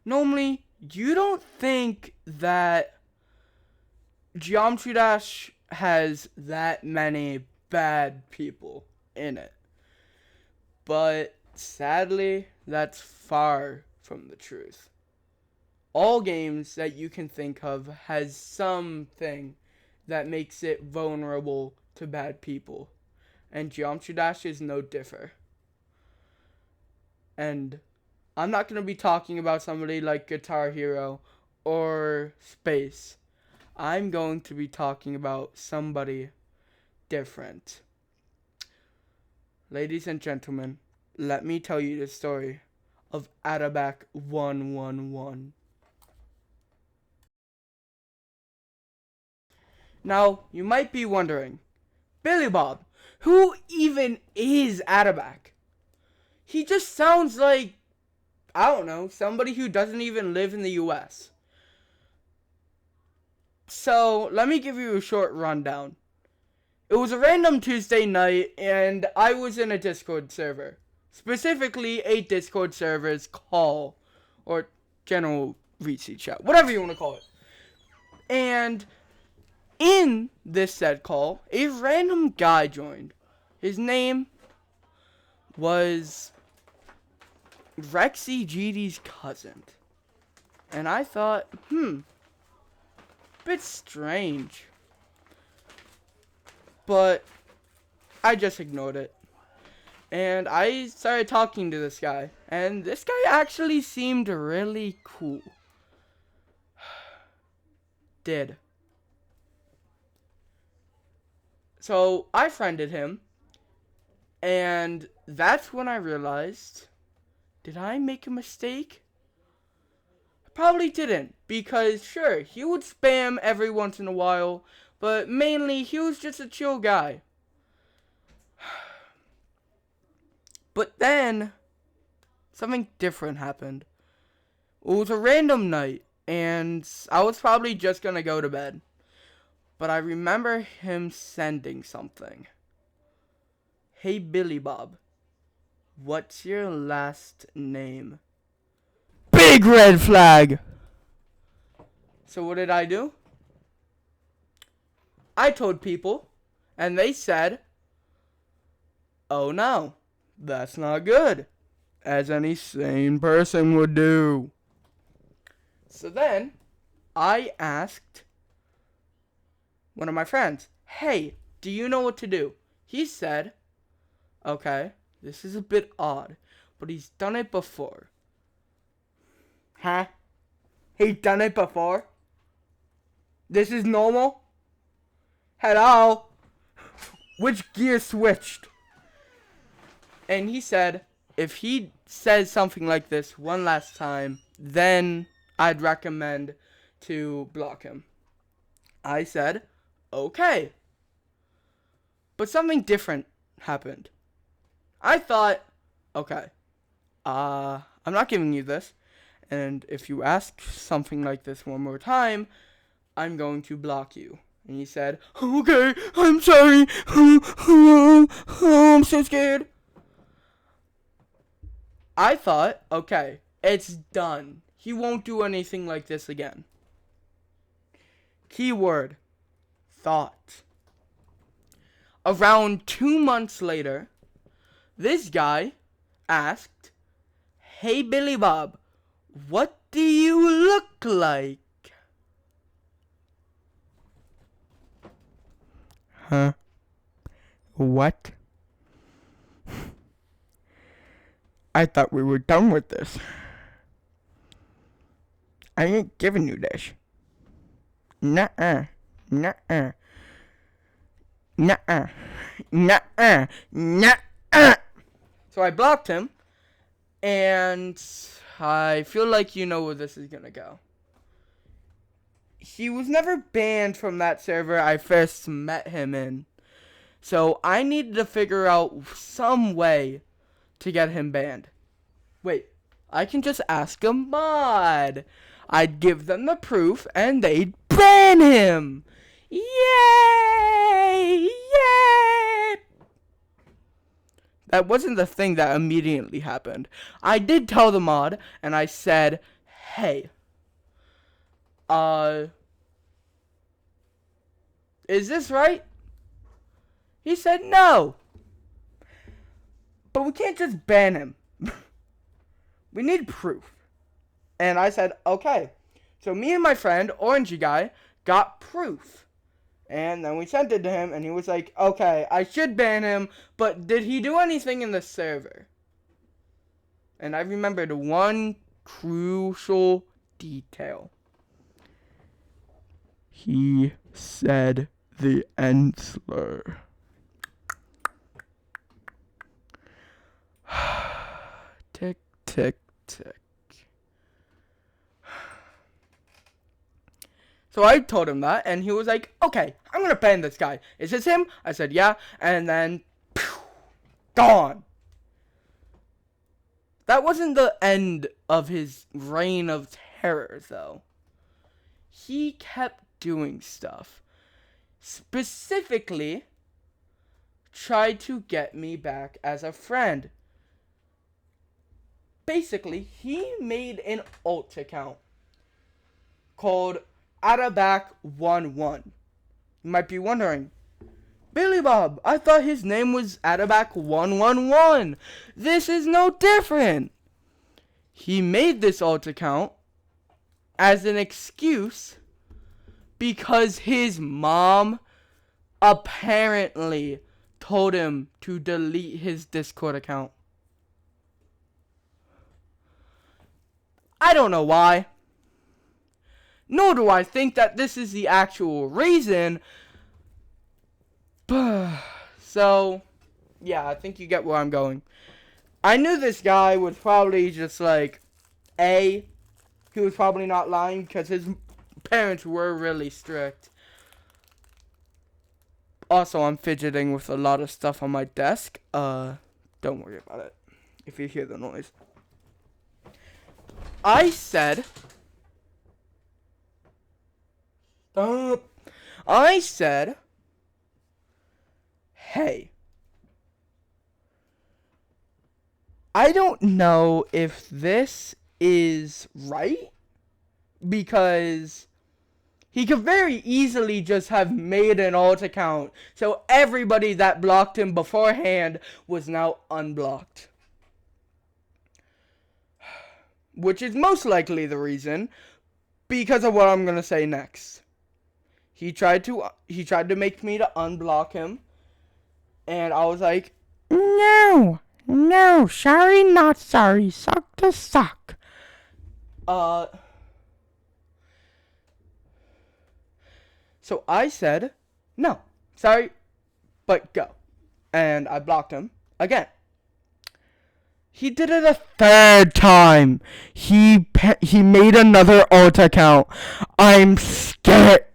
Normally, you don't think that Geometry Dash has that many bad people in it. But sadly, that's far from the truth. All games that you can think of has something that makes it vulnerable to bad people. And Geometry Dash is no differ. And I'm not going to be talking about somebody like Guitar Hero or Space. I'm going to be talking about somebody different. Ladies and gentlemen, let me tell you the story of Atabac 111. Now, you might be wondering, Billy Bob, who even is Atabac? He just sounds like, I don't know, somebody who doesn't even live in the US. So, let me give you a short rundown. It was a random Tuesday night, and I was in a Discord server. Specifically, a Discord server's call, or general VC chat, whatever you want to call it. And in this said call, a random guy joined. His name was Rexy GD's cousin. And I thought, bit strange. But I just ignored it. And I started talking to this guy. And this guy actually seemed really cool. Did. So I friended him. And that's when I realized, did I make a mistake? I probably didn't. Because sure, he would spam every once in a while. But mainly, he was just a chill guy. But then, something different happened. It was a random night, and I was probably just gonna go to bed. But I remember him sending something. Hey Billy Bob, what's your last name? Big red flag! So what did I do? I told people, and they said, oh no, that's not good, as any sane person would do. So then, I asked one of my friends, hey, do you know what to do? He said, okay, this is a bit odd, but he's done it before. Huh? He's done it before? This is normal? Hello? Which gear switched? And he said, if he says something like this one last time, then I'd recommend to block him. I said, okay. But something different happened. I thought, okay, I'm not giving you this. And if you ask something like this one more time, I'm going to block you. And he said, okay, I'm sorry. I'm so scared. I thought, okay, it's done. He won't do anything like this again. Keyword, thought. Around 2 months later, this guy asked, hey Billy Bob, what do you look like? Huh? What? I thought we were done with this. I ain't giving you this. Nuh-uh. Nuh-uh. Nuh-uh. Nuh-uh. Nuh-uh. So I blocked him. And I feel like you know where this is gonna go. He was never banned from that server I first met him in. So I needed to figure out some way to get him banned. Wait, I can just ask a mod. I'd give them the proof and they'd ban him. Yay! Yay! That wasn't the thing that immediately happened. I did tell the mod and I said, hey, is this right? He said no. But we can't just ban him. We need proof. And I said, okay. So me and my friend, Orangey Guy, got proof. And then we sent it to him, and he was like, okay, I should ban him, but did he do anything in the server? And I remembered one crucial detail. He said the N slur. Tick, tick, tick. So I told him that, and he was like, okay, I'm gonna ban this guy. Is this him? I said, yeah. And then, gone. That wasn't the end of his reign of terror, though. He kept doing stuff. Specifically, tried to get me back as a friend. Basically, he made an alt account called Ataback11. You might be wondering, Billy Bob, I thought his name was Ataback111. This is no different. He made this alt account as an excuse because his mom apparently told him to delete his Discord account. I don't know why. Nor do I think that this is the actual reason. So, yeah, I think you get where I'm going. I knew this guy was probably just like, he was probably not lying because his parents were really strict. Also, I'm fidgeting with a lot of stuff on my desk. Don't worry about it if you hear the noise. I said, hey, I don't know if this is right, because he could very easily just have made an alt account, so everybody that blocked him beforehand was now unblocked. Which is most likely the reason, because of what I'm gonna say next. He tried to make me to unblock him, and I was like, no, sorry, not sorry, suck to suck. So I said, no, sorry, but go. And I blocked him again. He did it a third time. He made another alt account. I'm scared.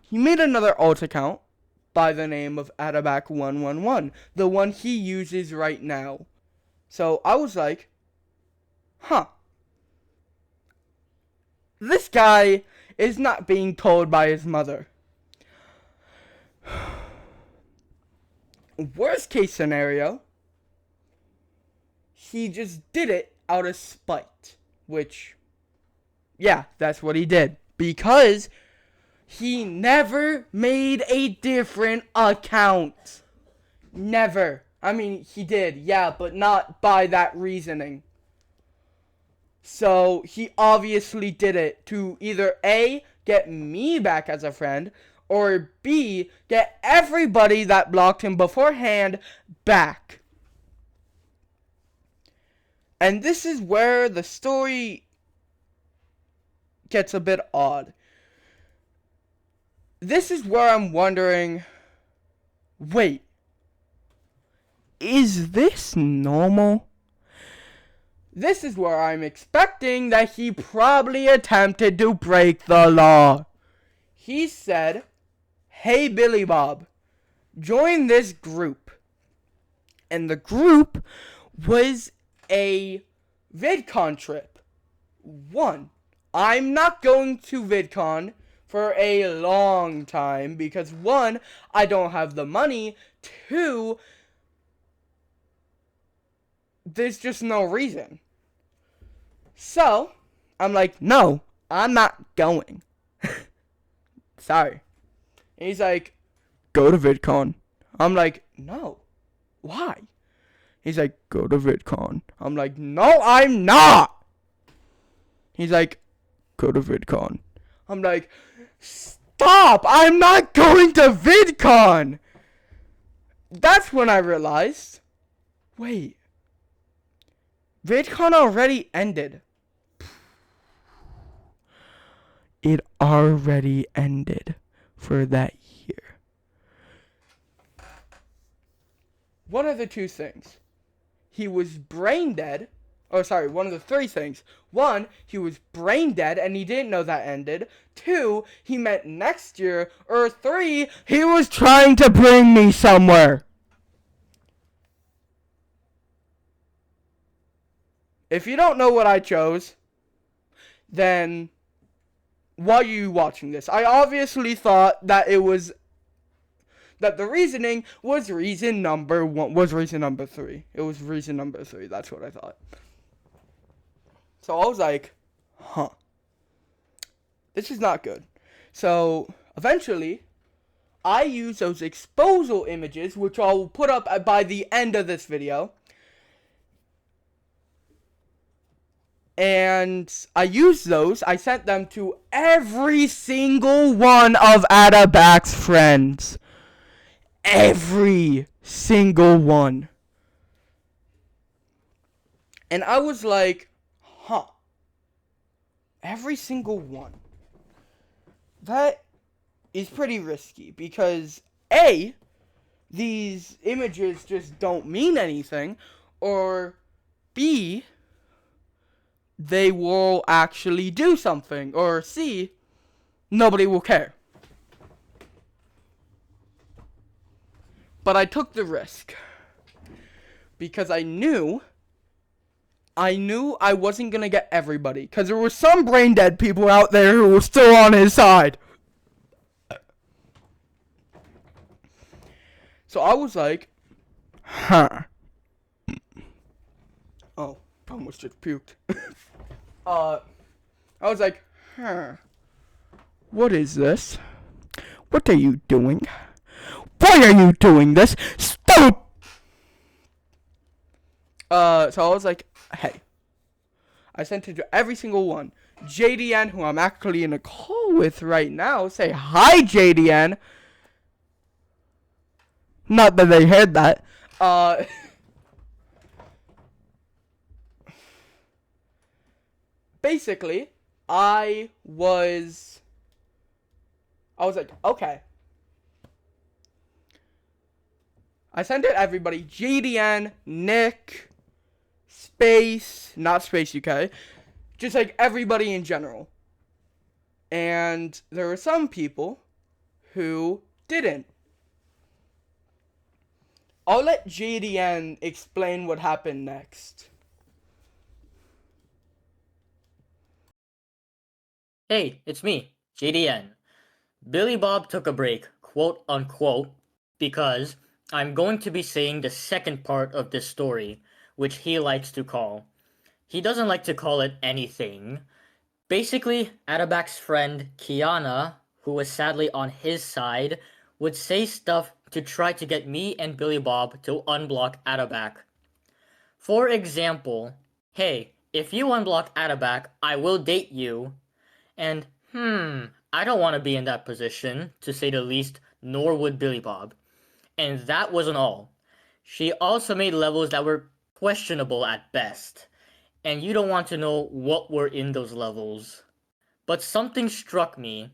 He made another alt account by the name of Ataback111, the one he uses right now. So I was like, this guy is not being told by his mother. Worst case scenario, he just did it out of spite. Which, yeah, that's what he did. Because he never made a different account. Never. I mean, he did, yeah, but not by that reasoning. So, he obviously did it to either A, get me back as a friend, or B, get everybody that blocked him beforehand back. And this is where the story gets a bit odd. This is where I'm wondering, wait, is this normal? This is where I'm expecting that he probably attempted to break the law. He said, hey Billy Bob, join this group. And the group was a VidCon trip. 1, I'm not going to VidCon for a long time because 1, I don't have the money. 2, there's just no reason. So, I'm like, no, I'm not going. Sorry. And he's like, go to VidCon. I'm like, no. Why? He's like, go to VidCon. I'm like, no, I'm not. He's like, go to VidCon. I'm like, stop! I'm not going to VidCon! That's when I realized, wait, VidCon already ended. It already ended for that year. One of the two things. He was brain dead. Oh, sorry, one of the three things. One, he was brain dead and he didn't know that ended. Two, he meant next year. Or three, he was trying to bring me somewhere. If you don't know what I chose, then why are you watching this? I obviously thought that it was that the reasoning was reason number one, was reason number three. It was reason number three. That's what I thought. So I was like, huh, this is not good. So eventually, I used those exposal images, which I'll put up by the end of this video. And I used those. I sent them to every single one of Atabak's friends. Every single one. And I was like, huh. Every single one. That is pretty risky because A, these images just don't mean anything, or B, they will actually do something, or C, nobody will care. But I took the risk because I knew I wasn't gonna get everybody, because there were some brain dead people out there who were still on his side. So I was like, huh. Oh, almost just puked. I was like, huh. What is this? What are you doing? Why are you doing this? Stop! So I was like, hey. I sent it to every single one. JDN, who I'm actually in a call with right now, say hi, JDN. Not that they heard that. Basically, I was like, okay. I sent it to everybody. JDN, Nick, Space, not Space UK, just like everybody in general. And there were some people who didn't. I'll let JDN explain what happened next. Hey, it's me, JDN. Billy Bob took a break, quote unquote, because I'm going to be saying the second part of this story, which he likes to call. He doesn't like to call it anything. Basically, Atabak's friend Kiana, who was sadly on his side, would say stuff to try to get me and Billy Bob to unblock Atabak. For example, hey, if you unblock Atabak, I will date you. And, I don't want to be in that position, to say the least, nor would Billy Bob. And that wasn't all. She also made levels that were questionable at best. And you don't want to know what were in those levels. But something struck me.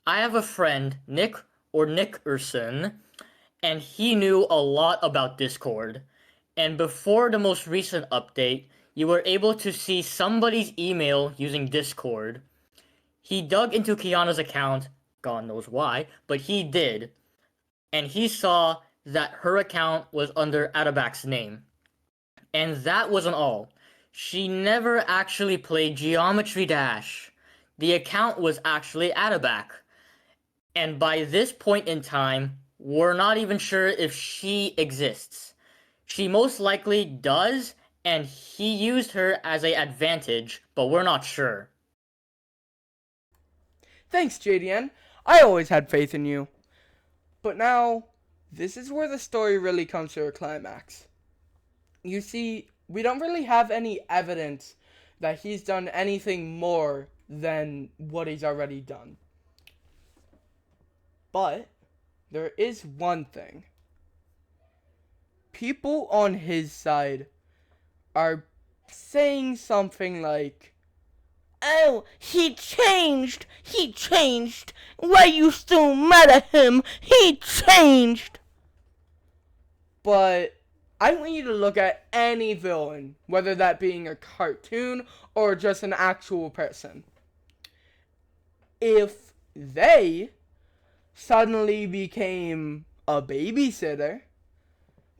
I have a friend, Nick or Nickerson, and he knew a lot about Discord. And before the most recent update, you were able to see somebody's email using Discord. He dug into Kiana's account, God knows why, but he did. And he saw that her account was under Atabak's name. And that wasn't all. She never actually played Geometry Dash. The account was actually Atabak. And by this point in time, we're not even sure if she exists. She most likely does, and he used her as a advantage, but we're not sure. Thanks, JDN. I always had faith in you. But now, this is where the story really comes to a climax. You see, we don't really have any evidence that he's done anything more than what he's already done. But there is one thing. People on his side are saying something like, Oh, he changed. He changed. Why you still mad at him? He changed. but I want you to look at any villain, whether that being a cartoon or just an actual person. If they suddenly became a babysitter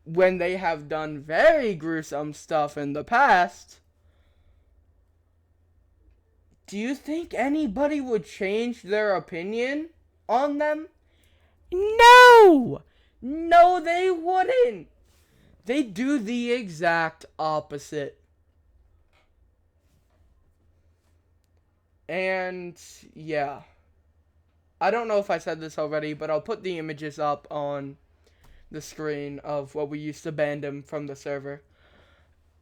when they have done very gruesome stuff in the past, do you think anybody would change their opinion on them? No. No, they wouldn't. They do the exact opposite. And yeah. I don't know if I said this already, but I'll put the images up on the screen of what we used to ban him from the server.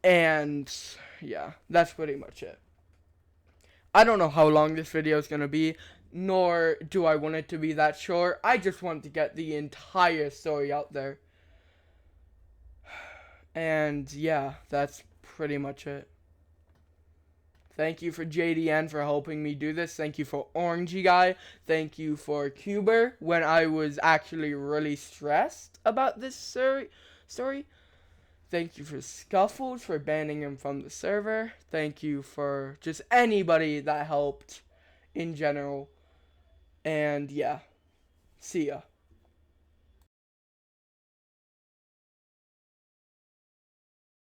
And yeah, that's pretty much it. I don't know how long this video is going to be, nor do I want it to be that short. I just want to get the entire story out there. And yeah, that's pretty much it. Thank you for JDN for helping me do this. Thank you for Orangey Guy. Thank you for Cuber when I was actually really stressed about this story. Thank you for Scuffles for banning him from the server. Thank you for just anybody that helped in general. And yeah, see ya.